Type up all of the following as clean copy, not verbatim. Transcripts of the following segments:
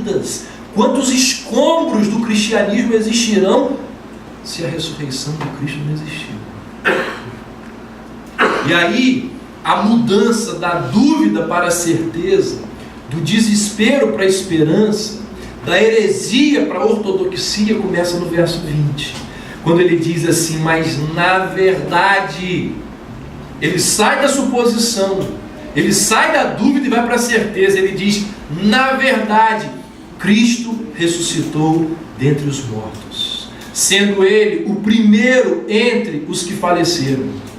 feridas, quantos escombros do cristianismo existirão se a ressurreição de Cristo não existir. E aí, a mudança da dúvida para a certeza, do desespero para a esperança, da heresia para a ortodoxia, começa no verso 20, quando ele diz assim: mas na verdade, ele sai da suposição, ele sai da dúvida e vai para a certeza. Ele diz: na verdade, Cristo ressuscitou dentre os mortos, sendo ele o primeiro entre os que faleceram.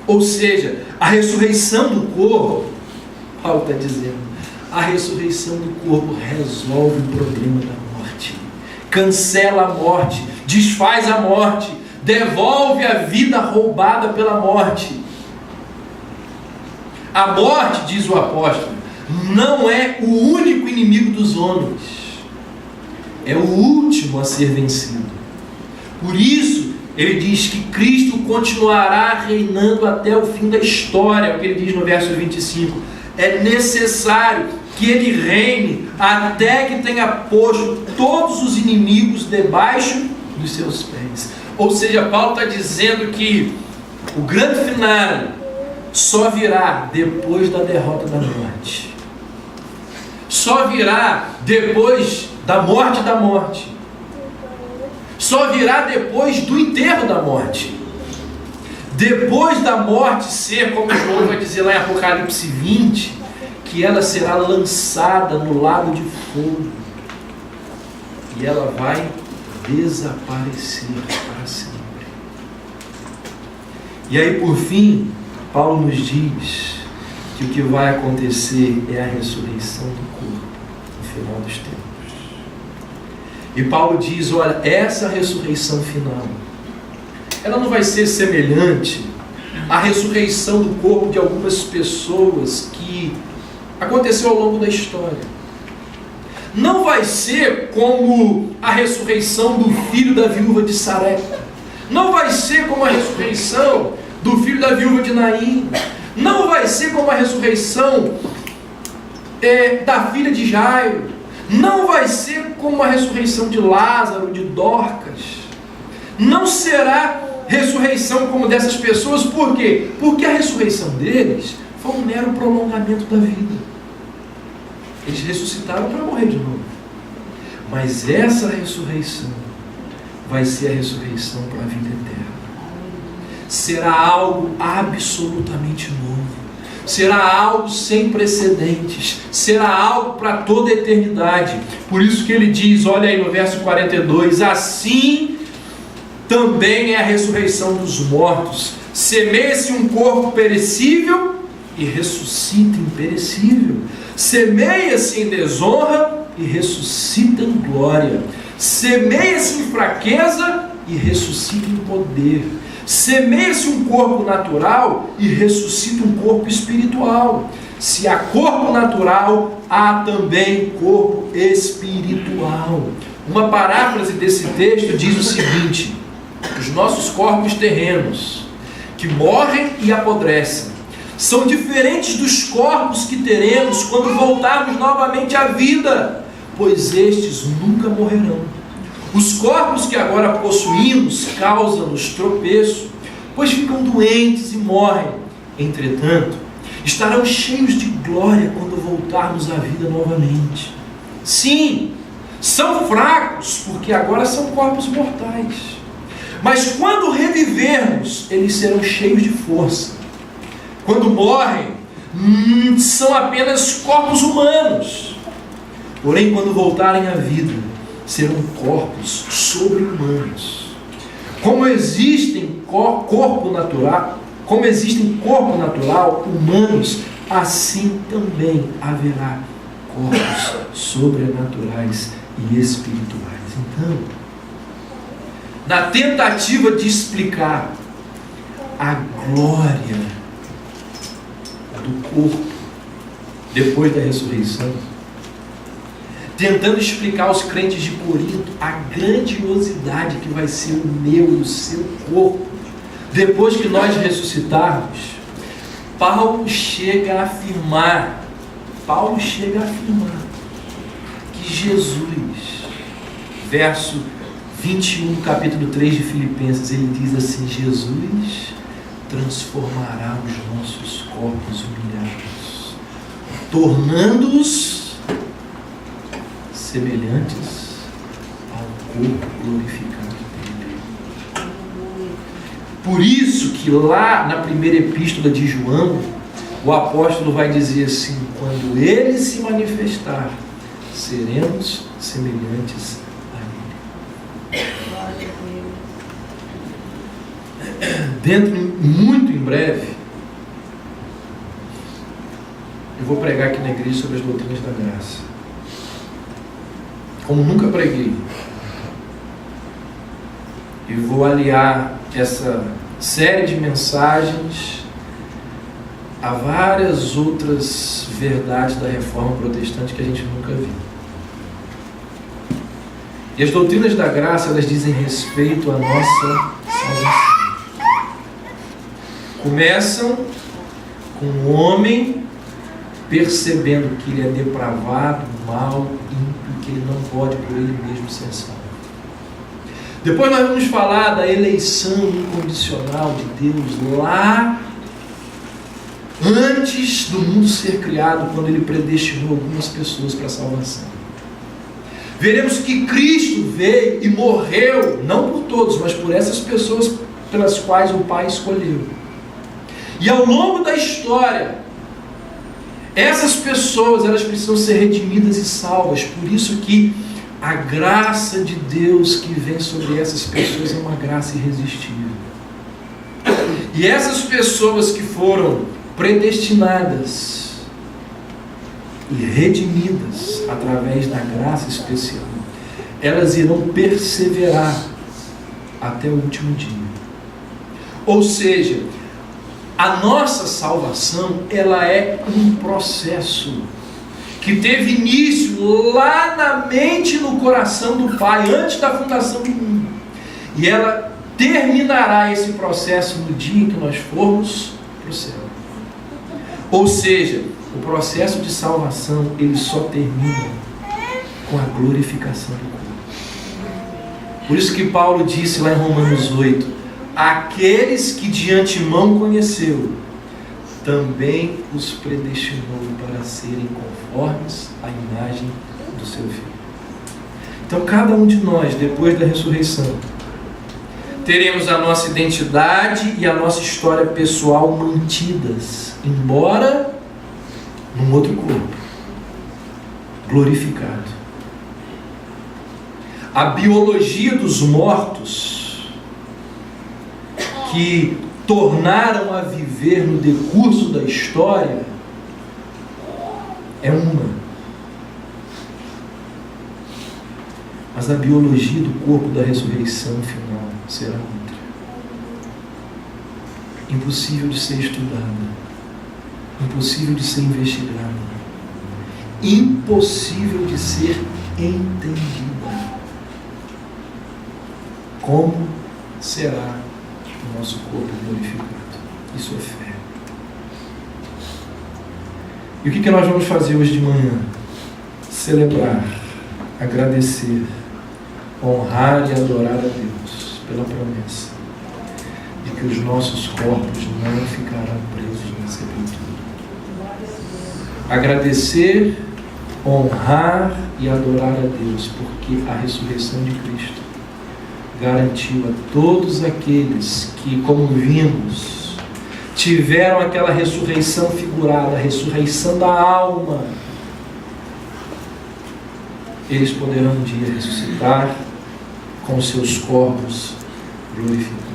Ou seja, a ressurreição do corpo, Paulo está dizendo, a ressurreição do corpo resolve o problema da morte, cancela a morte, desfaz a morte, devolve a vida roubada pela morte. A morte, diz o apóstolo, não é o único inimigo dos homens, é o último a ser vencido. Por isso, ele diz que Cristo continuará reinando até o fim da história, é o que ele diz no verso 25. É necessário que ele reine até que tenha posto todos os inimigos debaixo dos seus pés. Ou seja, Paulo está dizendo que o grande finale só virá depois da derrota da morte. Só virá depois da morte da morte. Só virá depois do enterro da morte. Depois da morte ser, como João vai dizer lá em Apocalipse 20, que ela será lançada no lago de fogo. E ela vai desaparecer para sempre. E aí, por fim, Paulo nos diz que o que vai acontecer é a ressurreição do corpo no final dos tempos. E Paulo diz: olha, essa ressurreição final, ela não vai ser semelhante à ressurreição do corpo de algumas pessoas que aconteceu ao longo da história. Não vai ser como a ressurreição do filho da viúva de Sarepta. Não vai ser como a ressurreição do filho da viúva de Naim. Não vai ser como a ressurreição da filha de Jairo. Não vai ser como a ressurreição de Lázaro, de Dorcas. Não será ressurreição como dessas pessoas. Por quê? Porque a ressurreição deles foi um mero prolongamento da vida. Eles ressuscitaram para morrer de novo. Mas essa ressurreição vai ser a ressurreição para a vida eterna. Será algo absolutamente novo. Será algo sem precedentes. Será algo para toda a eternidade. Por isso que ele diz, olha aí no verso 42, assim também é a ressurreição dos mortos. Semeia-se um corpo perecível e ressuscita imperecível. Semeia-se em desonra e ressuscita em glória. Semeia-se em fraqueza e ressuscita em poder. Semeia-se um corpo natural e ressuscita um corpo espiritual. Se há corpo natural, há também corpo espiritual. Uma paráfrase desse texto diz o seguinte: os nossos corpos terrenos, que morrem e apodrecem, são diferentes dos corpos que teremos quando voltarmos novamente à vida, pois estes nunca morrerão. Os corpos que agora possuímos causam-nos tropeço, pois ficam doentes e morrem. Entretanto, estarão cheios de glória quando voltarmos à vida novamente. Sim, são fracos, porque agora são corpos mortais. Mas quando revivermos, eles serão cheios de força. Quando morrem, são apenas corpos humanos. Porém, quando voltarem à vida, serão corpos sobre-humanos. Como existem corpo natural humanos, assim também haverá corpos sobrenaturais e espirituais. Então, na tentativa de explicar a glória do corpo depois da ressurreição, tentando explicar aos crentes de Corinto a grandiosidade que vai ser o meu e o seu corpo depois que nós ressuscitarmos, Paulo chega a afirmar que de Jesus. Verso 21, capítulo 3 de Filipenses, ele diz assim: Jesus transformará os nossos corpos humilhados, tornando-os semelhantes ao corpo glorificado dele. Por isso que lá na primeira epístola de João, o apóstolo vai dizer assim: quando ele se manifestar, seremos semelhantes a ele. Muito em breve, eu vou pregar aqui na igreja sobre as doutrinas da graça. Como nunca preguei. E vou aliar essa série de mensagens a várias outras verdades da reforma protestante que a gente nunca viu. E as doutrinas da graça, elas dizem respeito à nossa salvação. Começam com o homem percebendo que ele é depravado, mau, ímpio, que ele não pode por ele mesmo ser salvo. Depois nós vamos falar da eleição incondicional de Deus lá antes do mundo ser criado, quando ele predestinou algumas pessoas para a salvação. Veremos que Cristo veio e morreu, não por todos, mas por essas pessoas pelas quais o Pai escolheu. E ao longo da história, essas pessoas, elas precisam ser redimidas e salvas. Por isso que a graça de Deus que vem sobre essas pessoas é uma graça irresistível. E essas pessoas que foram predestinadas e redimidas através da graça especial, elas irão perseverar até o último dia. Ou seja, a nossa salvação, ela é um processo que teve início lá na mente e no coração do Pai, antes da fundação do mundo. E ela terminará esse processo no dia em que nós formos para o céu. Ou seja, o processo de salvação, ele só termina com a glorificação do corpo. Por isso que Paulo disse lá em Romanos 8, aqueles que de antemão conheceu, também os predestinou para serem conformes à imagem do seu Filho. Então cada um de nós, depois da ressurreição, teremos a nossa identidade e a nossa história pessoal mantidas, embora num outro corpo, glorificado. A biologia dos mortos, que tornaram a viver no decurso da história, é uma. Mas a biologia do corpo da ressurreição final será outra. Impossível de ser estudada, impossível de ser investigada, impossível de ser entendida. Como será o nosso corpo glorificado? Isso é fé. E o que nós vamos fazer hoje de manhã? Celebrar, agradecer, honrar e adorar a Deus pela promessa de que os nossos corpos não ficarão presos na sepultura. Agradecer, honrar e adorar a Deus, porque a ressurreição de Cristo garantiu a todos aqueles que, como vimos, tiveram aquela ressurreição figurada, a ressurreição da alma. Eles poderão um dia ressuscitar com seus corpos glorificados.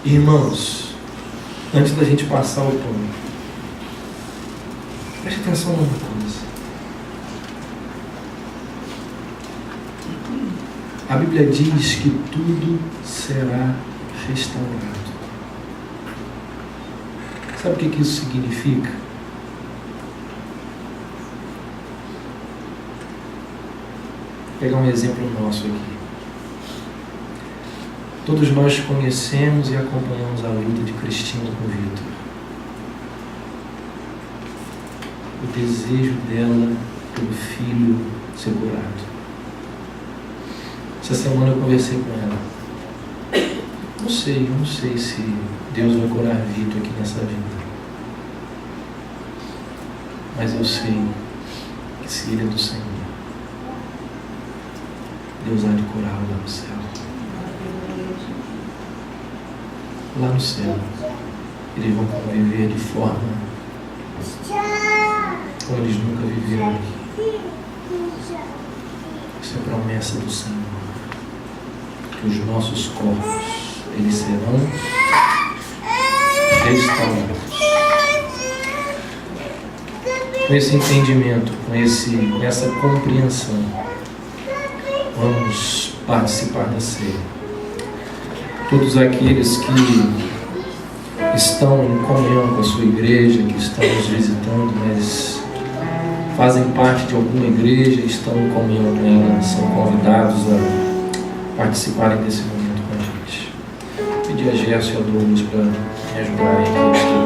Irmãos, antes da gente passar o pano, preste atenção numa coisa. A Bíblia diz que tudo será restaurado. Sabe o que isso significa? Vou pegar um exemplo nosso aqui. Todos nós conhecemos e acompanhamos a luta de Cristina com Vitor. O desejo dela pelo filho ser curado. Essa semana eu conversei com ela. Não sei se Deus vai curar Vitor aqui nessa vida. Mas eu sei que se ele é do Senhor, Deus há de curá-lo lá no céu. Lá no céu, eles vão conviver de forma como eles nunca viveram aqui. Isso é promessa do Senhor. Que os nossos corpos, eles serão restaurados. Com esse entendimento, com essa compreensão, vamos participar da ceia. Todos aqueles que estão em comunhão com a sua igreja, que estão nos visitando, mas fazem parte de alguma igreja, estão em comunhão com ela, são convidados a participarem desse momento com a gente. Vou pedir a Gerson e a Douglas para me ajudarem aqui.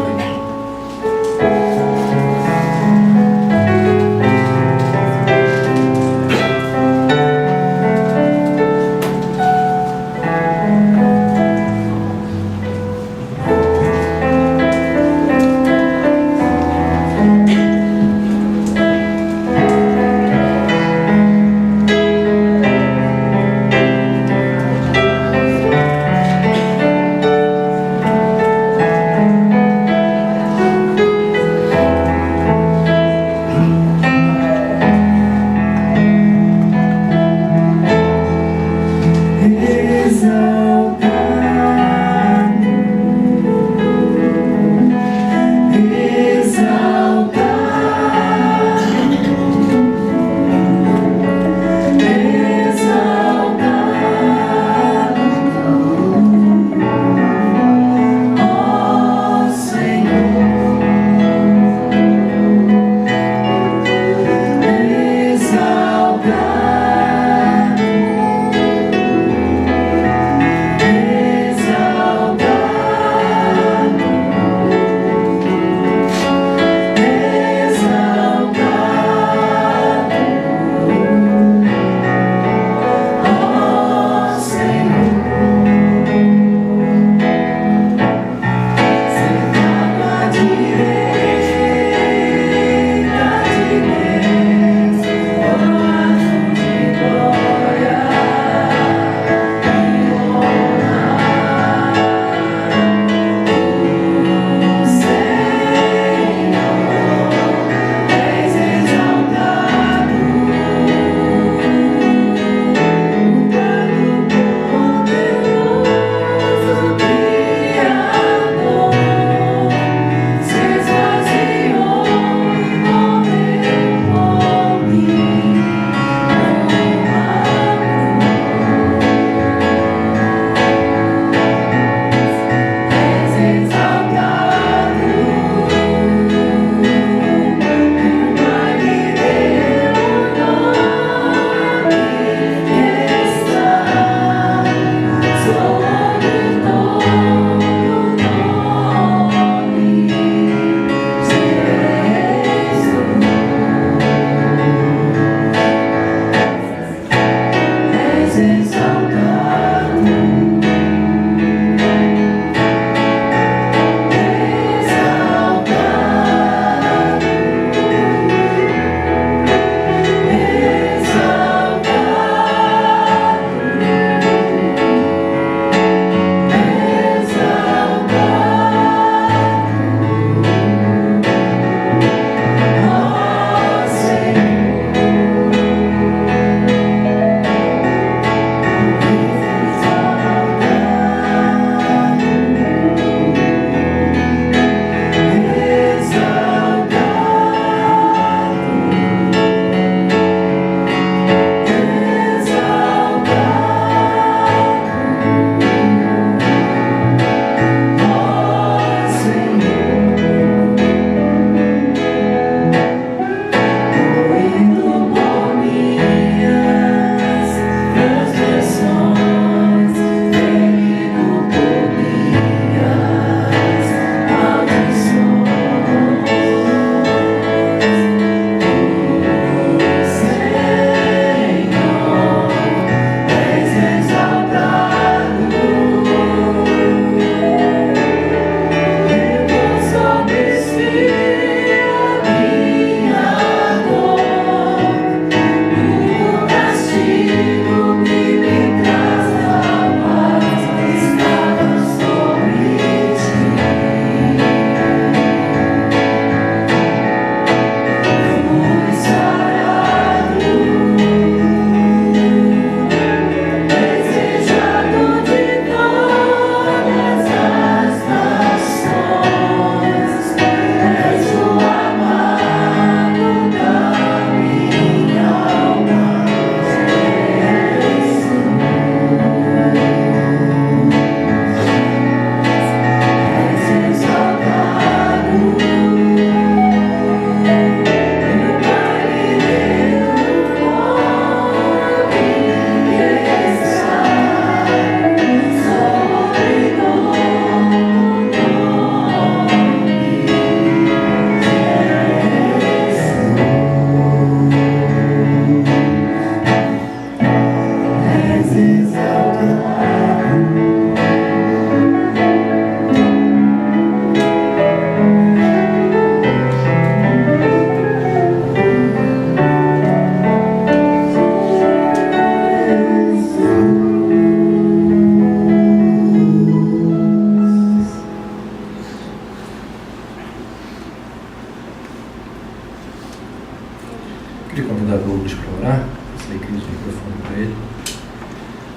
Douglas para orar. Sei que o microfone para ele.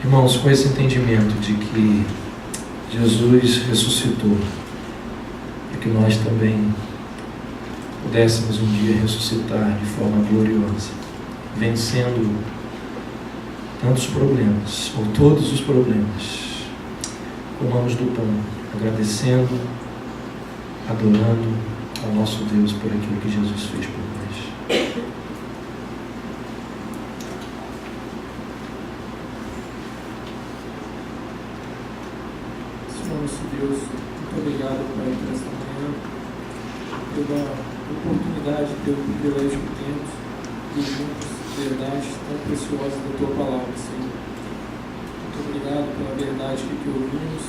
Irmãos, com esse entendimento de que Jesus ressuscitou e que nós também pudéssemos um dia ressuscitar de forma gloriosa, vencendo tantos problemas, ou todos os problemas, comamos do pão, agradecendo, adorando ao nosso Deus por aquilo que Jesus fez por nós. Senhor nosso Deus, muito obrigado, Pai, por esta manhã, pela oportunidade, pelo privilégio que temos de juntos verdades tão preciosas da Tua Palavra, Senhor. Muito obrigado pela verdade que ouvimos,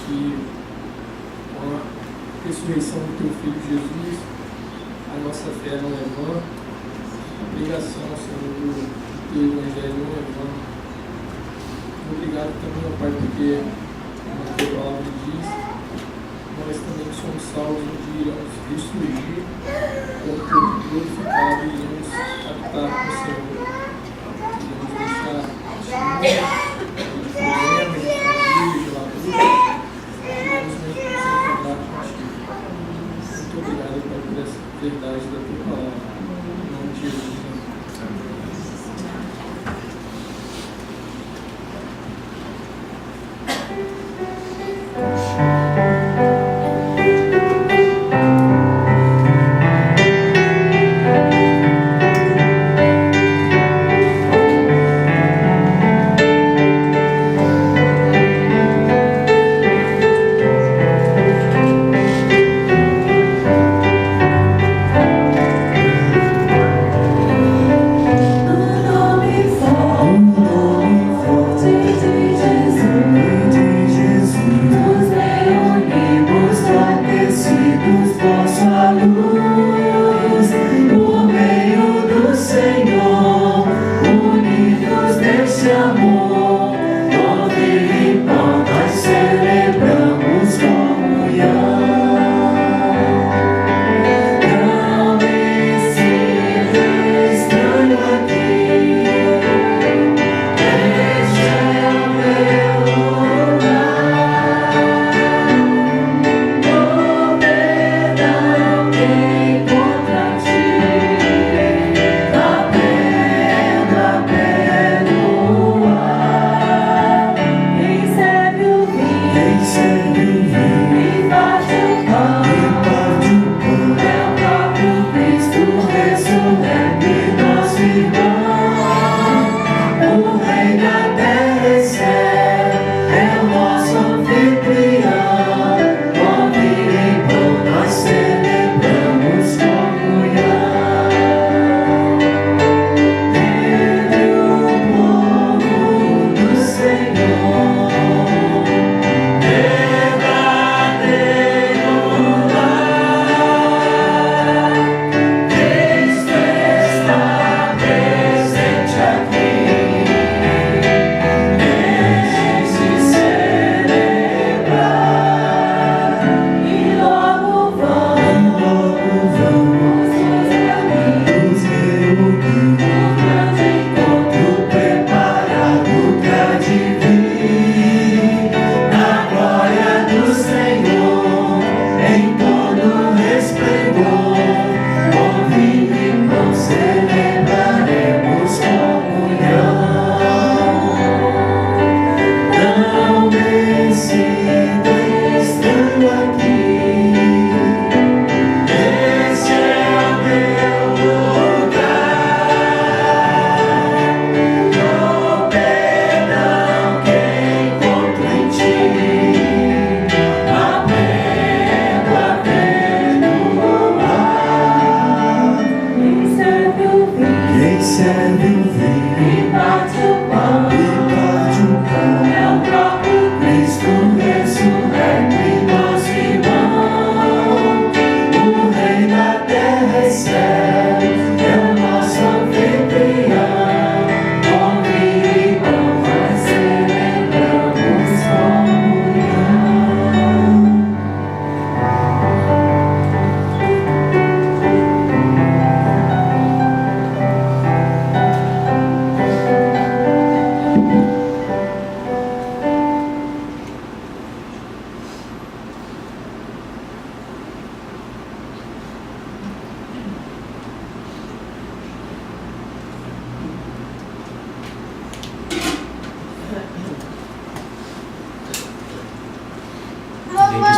que com a ressurreição do Teu Filho Jesus, a nossa fé não é vã, a pregação, Senhor, do Teu Evangelho não é vã. Muito obrigado também, ó Pai, porque, como a Tua Palavra diz, nós também somos salvos um dia, iremos ressurgir com o corpo glorificado e iremos habitar com o Senhor. Iremos deixar de problemas, de família, de labuta, iremos nos encontrar contigo. Muito obrigado, Pai, por essa verdade da Tua Palavra. Em nome de Jesus.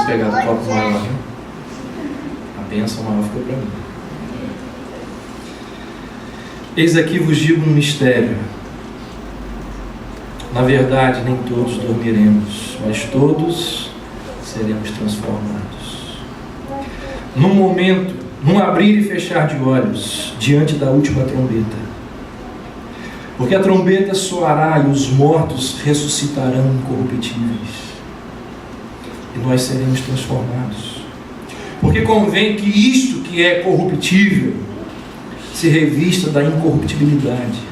pegado o copo maior, né? A bênção maior ficou para mim. Eis aqui vos digo um mistério. Na verdade, nem todos dormiremos, mas todos seremos transformados. Num momento, num abrir e fechar de olhos, diante da última trombeta. Porque a trombeta soará e os mortos ressuscitarão incorruptíveis. E nós seremos transformados. Porque convém que isto que é corruptível se revista da incorruptibilidade.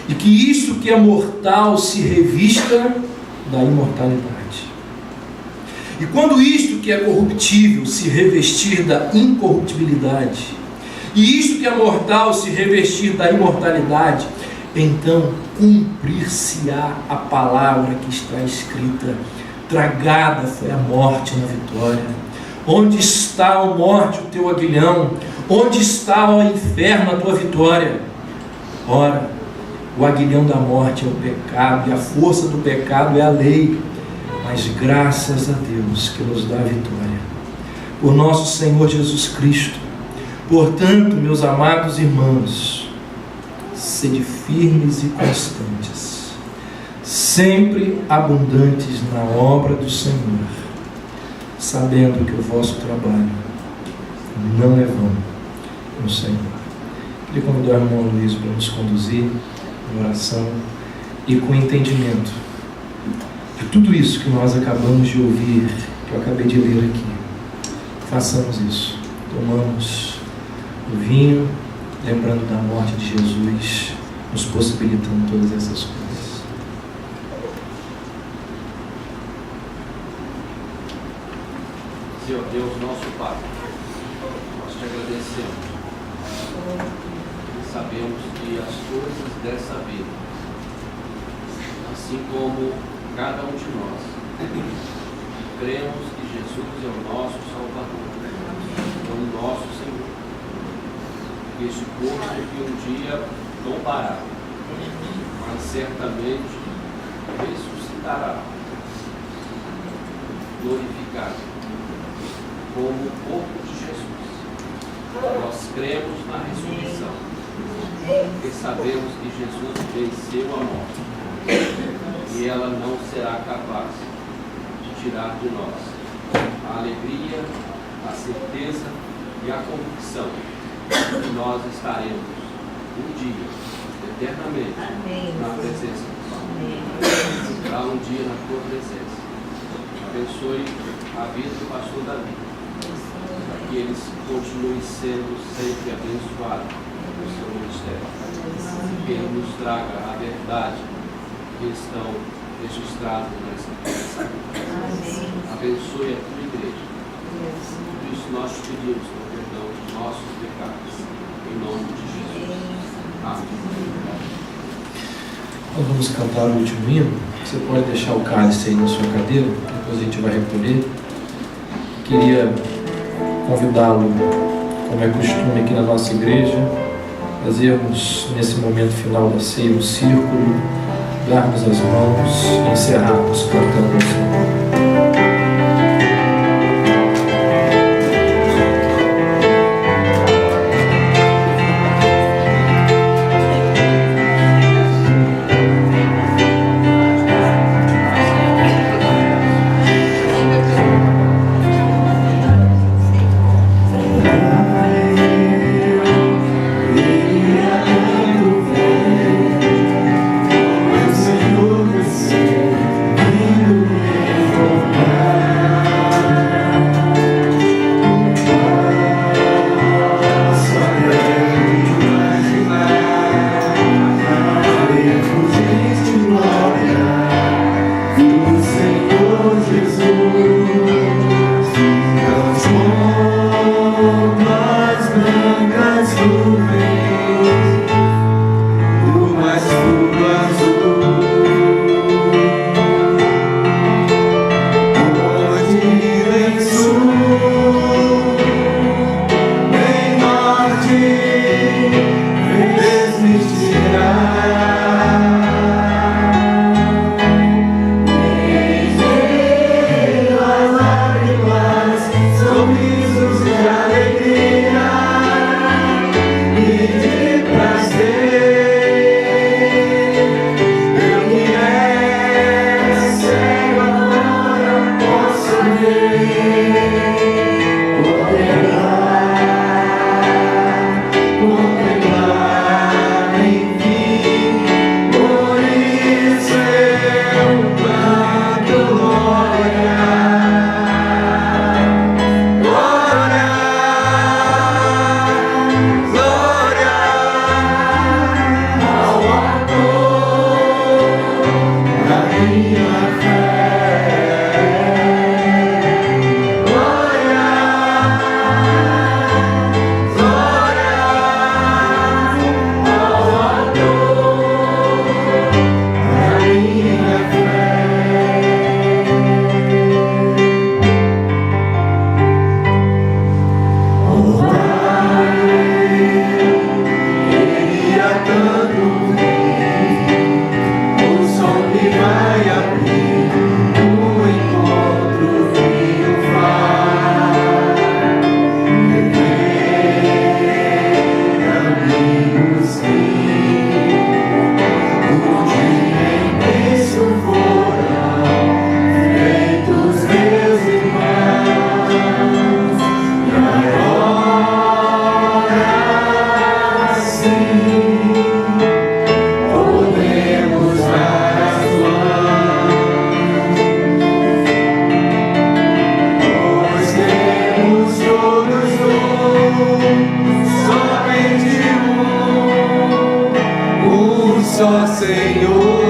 E que isto que é mortal se revista da imortalidade. E quando isto que é corruptível se revestir da incorruptibilidade, e isto que é mortal se revestir da imortalidade, então cumprir-se-á a palavra que está escrita: tragada foi a morte na vitória. Onde está, ó morte, o teu aguilhão? Onde está, ó inferno, a tua vitória? Ora, o aguilhão da morte é o pecado, e a força do pecado é a lei. Mas graças a Deus que nos dá a vitória, por nosso Senhor Jesus Cristo. Portanto, meus amados irmãos, sede firmes e constantes, sempre abundantes na obra do Senhor, sabendo que o vosso trabalho não é vão no Senhor. Queria convidar o irmão Luiz para nos conduzir em oração e com entendimento de tudo isso que nós acabamos de ouvir, que eu acabei de ler aqui. Façamos isso. Tomamos o vinho, lembrando da morte de Jesus, nos possibilitando todas essas coisas. Senhor Deus, nosso Pai, nós te agradecemos. Sabemos que as coisas dessa vida, assim como cada um de nós, cremos que Jesus é o nosso Salvador, é o nosso Senhor. Que este corpo que um dia tombará, mas certamente ressuscitará, glorificado, como o corpo de Jesus. Nós cremos na ressurreição, porque sabemos que Jesus venceu a morte, e ela não será capaz de tirar de nós a alegria, a certeza e a convicção que nós estaremos um dia, eternamente, na presença do Pai. Será um dia na tua presença. Abençoe a vida do pastor Davi, para que eles continuem sendo sempre abençoados no seu ministério. Que ele nos traga a verdade que estão registrados nessa peça. Abençoe a tua igreja. Por isso nós te pedimos o perdão dos nossos pecados. Em nome de Jesus. Amém. Nós vamos cantar o último hino. Você pode deixar o cálice aí na sua cadeira, depois a gente vai recolher. Queria convidá-lo, como é costume aqui na nossa igreja, fazermos nesse momento final da ceia um círculo, darmos as mãos e encerrarmos cantando ao Senhor. Senhor, Só Senhor.